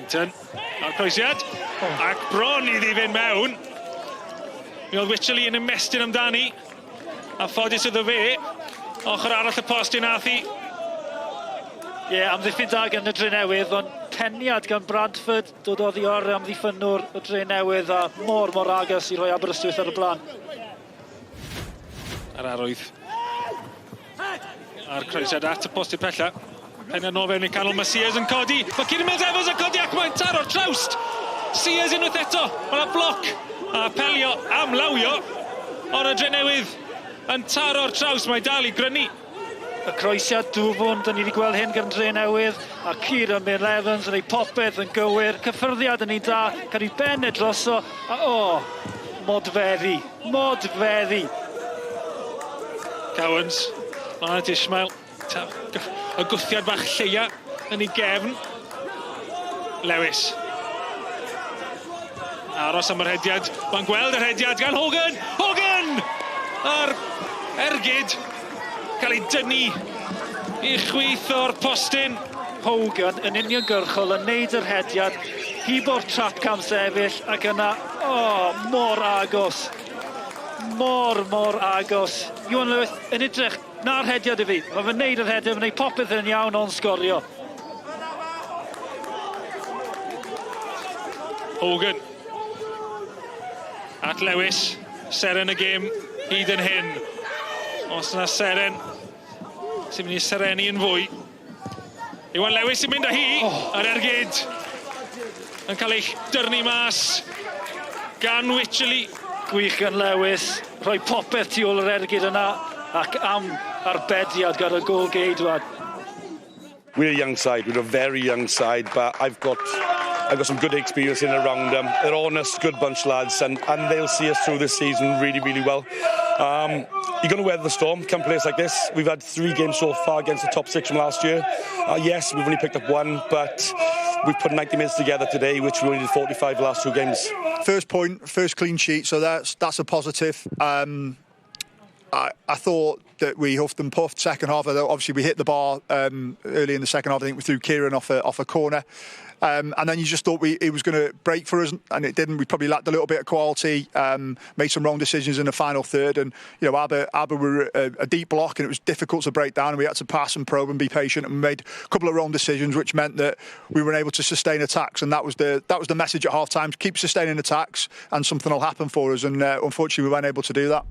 Clinton, a'r croesiad, ac bron iddi fynd mewn. Mi oedd Wycherley yn ymestyn amdani, a ffodus iddo fe, ochr arall y post i nath i. Ie, amddiffyn da gan y Drenewydd, ond peniad gan Bradford dod oddi o'r amddiffynwr y Drenewydd a mor agos i roi Aberystwyth ar y blaen. Yr arwydd. A'r croesiad at y post i'r pella. Penna nôl fewn i canol, mae Sears yn codi. Mae Kieran Mills-Evans yn codi ac mae'n taro'r trawst. Sears unwaith eto, mae'n bloc. A pelio am lawio. Ond y Drenewydd yn taro'r trawst, mae dal i grynu. Y croesiad dwfwn, da ni wedi gweld hyn gan Drenewydd, a Kieran Mills-Evans yn ei popeth yn gywir. Cyffyrddiad yn ei da, cael ei ben e droso, a modfeddi. Cowens, Matt Ishmael, y gwthiad bach lleia yn ei gefn. Lewis. Aros am yr hediad, mae'n gweld yr hediad gan Hogan! Hogan! A'r ergyd cael ei dynnu i chwith o'r postyn. Hogan yn uniongyrchol yn neud yr hediad, hibo'r trap cam sefyll, ac yna, mor agos. Mor agos. Iwan Lewis yn edrych na'r hediad i fi. Mae fe'n neud yr hediad, fe'n neud popeth yn iawn o'n sgorio. Hogan. At Lewis. Seren y gêm hyd yn hyn. Os yna Seren sy'n mynd i sereni yn fwy. Iwan Lewis sy'n mynd â hi. Yr ergyd yn cael ei dyrnu mas gan Wycherley. Gwych gan Lewis. Rhoi popeth tu ôl yr ergyd yna ac am arbediad gan y gôl geidwad. We're a young side, we're a very young side, but I've got some good experience in and around them. They're honest, good bunch lads, and they'll see us through this season really well. You're going to weather the storm, come place like this. We've had 3 games so far against the top 6 from last year. Yes, we've only picked up 1, but we've put 90 minutes together today, which we only did 45 the last 2 games. First point, first clean sheet, so that's a positive. I thought that we huffed and puffed second half. Obviously, we hit the bar early in the second half. I think we threw Kieran off a corner. And then you just thought it was going to break for us, and it didn't. We probably lacked a little bit of quality, made some wrong decisions in the final third, and Aber were a deep block, and it was difficult to break down, and we had to pass and probe and be patient, and we made a couple of wrong decisions, which meant that we weren't able to sustain attacks, and that was the message at half time: keep sustaining attacks, and something will happen for us. And unfortunately, we weren't able to do that.